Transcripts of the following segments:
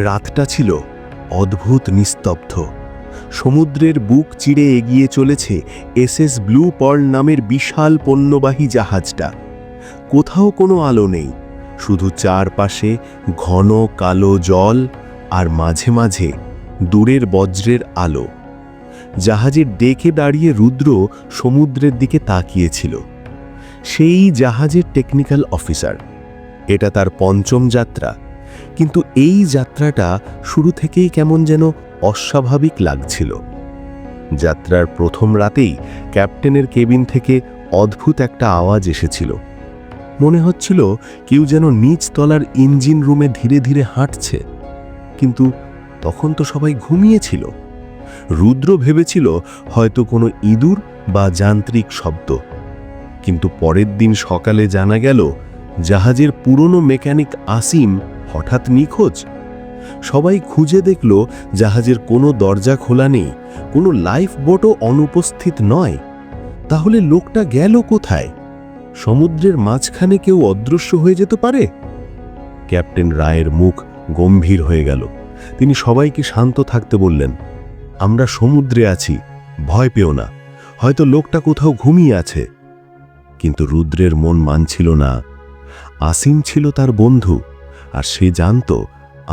রাতটা ছিল অদ্ভুত নিস্তব্ধ। সমুদ্রের বুক চিরে এগিয়ে চলেছে এসএস ব্লু পার্ল নামের বিশাল পণ্যবাহী জাহাজটা। কোথাও কোনো আলো নেই, শুধু চারপাশে ঘন কালো জল আর মাঝে মাঝে দূরের বজ্রের আলো। জাহাজের ডেকে দাঁড়িয়ে রুদ্র সমুদ্রের দিকে তাকিয়েছিল। সেই জাহাজের টেকনিক্যাল অফিসার। এটা তার পঞ্চম যাত্রা, কিন্তু এই যাত্রাটা শুরু থেকেই কেমন যেন অস্বাভাবিক লাগছিল। যাত্রার প্রথম রাতেই ক্যাপ্টেনের কেবিন থেকে অদ্ভুত একটা আওয়াজ এসেছিল। মনে হচ্ছিল কেউ যেন নিচতলার ইঞ্জিন রুমে ধীরে ধীরে হাঁটছে, কিন্তু তখন তো সবাই ঘুমিয়েছিল। রুদ্র ভেবেছিল হয়তো কোনো ইঁদুর বা যান্ত্রিক শব্দ, কিন্তু পরের দিন সকালে জানা গেল জাহাজের পুরনো মেকানিক আসিম হঠাৎ নিখোঁজ। সবাই খুঁজে দেখল জাহাজের কোনো দরজা খোলা নেই, কোনো লাইফ বোটও অনুপস্থিত নয়। তাহলে লোকটা গেল কোথায়? সমুদ্রের মাঝখানে কেউ অদৃশ্য হয়ে যেতে পারে? ক্যাপ্টেন রায়ের মুখ গম্ভীর হয়ে গেল। তিনি সবাইকে শান্ত থাকতে বললেন, আমরা সমুদ্রে আছি, ভয় পেও না, হয়তো লোকটা কোথাও ঘুমিয়ে আছে। কিন্তু রুদ্রের মন মানছিল না। আসিম ছিল তার বন্ধু, আর সে জানত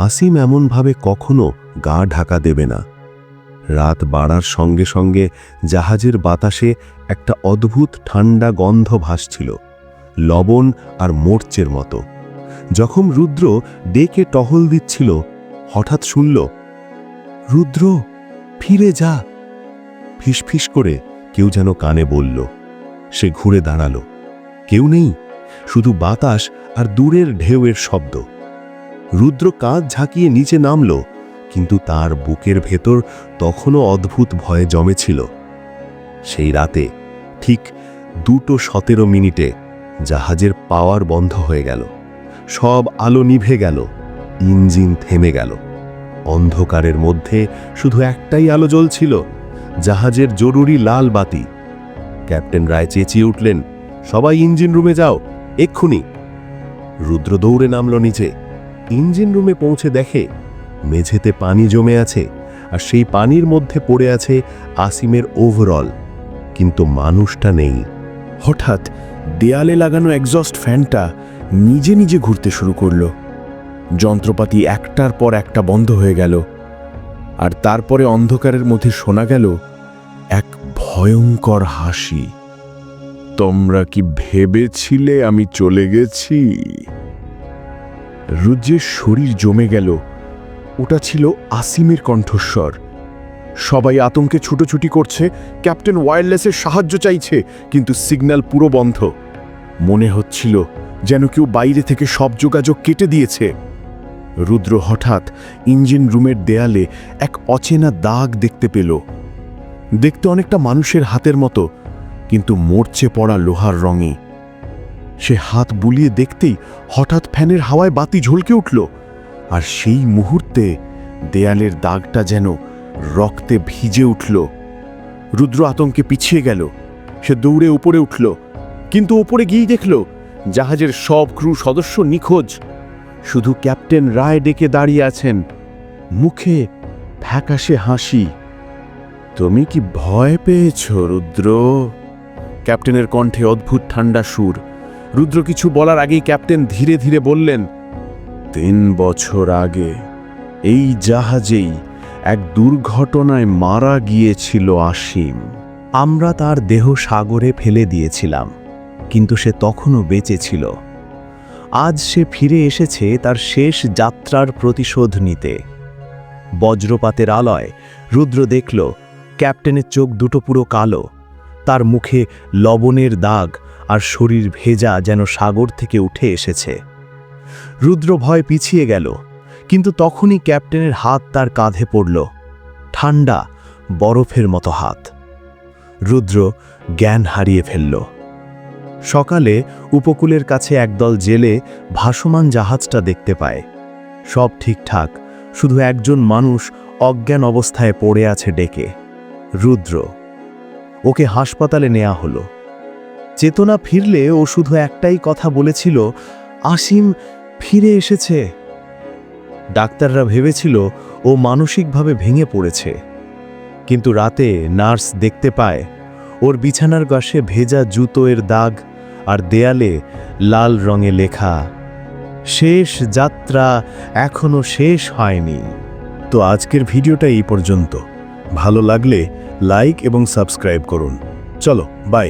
আসিম এমনভাবে কখনো গা ঢাকা দেবে না। রাত বাড়ার সঙ্গে সঙ্গে জাহাজের বাতাসে একটা অদ্ভুত ঠান্ডা গন্ধ ভাসছিল, লবণ আর মোর্চের মতো। যখন রুদ্র ডেকে টহল দিচ্ছিল, হঠাৎ শুনল, রুদ্র ফিরে যা। ফিসফিস করে কেউ যেন কানে বলল। সে ঘুরে দাঁড়ালো। কেউ নেই, শুধু বাতাস আর দূরের ঢেউয়ের শব্দ। রুদ্র কাঁধ ঝাঁকিয়ে নিচে নামল, কিন্তু তার বুকের ভেতর তখনও অদ্ভুত ভয়ে জমেছিল। সেই রাতে ঠিক 2:17 জাহাজের পাওয়ার বন্ধ হয়ে গেল। সব আলো নিভে গেল, ইঞ্জিন থেমে গেল। অন্ধকারের মধ্যে শুধু একটাই আলো জ্বলছিল, জাহাজের জরুরি লাল বাতি। ক্যাপ্টেন রায় চেঁচিয়ে উঠলেন, সবাই ইঞ্জিন রুমে যাও, এক্ষুনি। রুদ্র দৌড়ে নামল নিচে। ইঞ্জিন রুমে পৌঁছে দেখে মেঝেতে পানি জমে আছে, আর সেই পানির মধ্যে পড়ে আছে আসিমের ওভারঅল, কিন্তু মানুষটা নেই। হঠাৎ দেয়ালে লাগানো এক্সস্ট ফ্যানটা নিজে নিজে ঘুরতে শুরু করল। যন্ত্রপাতি একটার পর একটা বন্ধ হয়ে গেল, আর তারপরে অন্ধকারের মধ্যে শোনা গেল এক ভয়ঙ্কর হাসি। তোমরা কি ভেবেছিলে আমি চলে গেছি? রুদ্রের শরীর জমে গেল। ওটা ছিল আসিমের কণ্ঠস্বর। সবাই আতঙ্কে ছুটোছুটি করছে, ক্যাপ্টেন ওয়্যারলেসের সাহায্য চাইছে, কিন্তু সিগন্যাল পুরো বন্ধ। মনে হচ্ছিল যেন কেউ বাইরে থেকে সব যোগাযোগ কেটে দিয়েছে। রুদ্র হঠাৎ ইঞ্জিন রুমের দেয়ালে এক অচেনা দাগ দেখতে পেল। দেখতে অনেকটা মানুষের হাতের মতো, কিন্তু মরচে পড়া লোহার রঙে। সে হাত বুলিয়ে দেখতেই হঠাৎ ফ্যানের হাওয়ায় বাতি ঝলকে উঠল, আর সেই মুহূর্তে দেয়ালের দাগটা যেন রক্তে ভিজে উঠল। রুদ্র আতঙ্কে পিছিয়ে গেল। সে দৌড়ে উপরে উঠল, কিন্তু উপরে গিয়েই দেখল জাহাজের সব ক্রু সদস্য নিখোঁজ। শুধু ক্যাপ্টেন রায় ডেকে দাঁড়িয়ে আছেন, মুখে ফ্যাকাশে হাসি। তুমি কি ভয় পেয়েছ রুদ্র? ক্যাপ্টেনের কণ্ঠে অদ্ভুত ঠান্ডা সুর। রুদ্র কিছু বলার আগেই ক্যাপ্টেন ধীরে ধীরে বললেন, 3 বছর আগে এই জাহাজেই এক দুর্ঘটনায় মারা গিয়েছিল আসিম। আমরা তার দেহ সাগরে ফেলে দিয়েছিলাম, কিন্তু সে তখনও বেঁচে ছিল। আজ সে ফিরে এসেছে তার শেষ যাত্রার প্রতিশোধ নিতে। বজ্রপাতের আলোয় রুদ্র দেখল ক্যাপ্টেনের চোখ দুটো পুরো কালো, তার মুখে লবণের দাগ, আর শরীর ভেজা যেন সাগর থেকে উঠে এসেছে। রুদ্র ভয় পিছিয়ে গেল, কিন্তু তখনই ক্যাপ্টেনের হাত তার কাঁধে পড়ল, ঠান্ডা বরফের মতো হাত। রুদ্র জ্ঞান হারিয়ে ফেলল। সকালে উপকূলের কাছে একদল জেলে ভাসমান জাহাজটা দেখতে পায়। সব ঠিকঠাক, শুধু একজন মানুষ অজ্ঞান অবস্থায় পড়ে আছে ডেকে, রুদ্র। ওকে হাসপাতালে নেওয়া হলো। চেতনা ফিরলে ও শুধু একটাই কথা বলেছিল, আসিম ফিরে এসেছে। ডাক্তাররা ভেবেছিল ও মানসিকভাবে ভেঙে পড়েছে, কিন্তু রাতে নার্স দেখতে পায় ওর বিছানার পাশে ভেজা জুতোর দাগ আর দেয়ালে লাল রঙে লেখা, শেষ যাত্রা এখনো শেষ হয়নি। তো আজকের ভিডিওটা এই পর্যন্ত। ভালো লাগলে লাইক এবং সাবস্ক্রাইব করুন। চলো, বাই।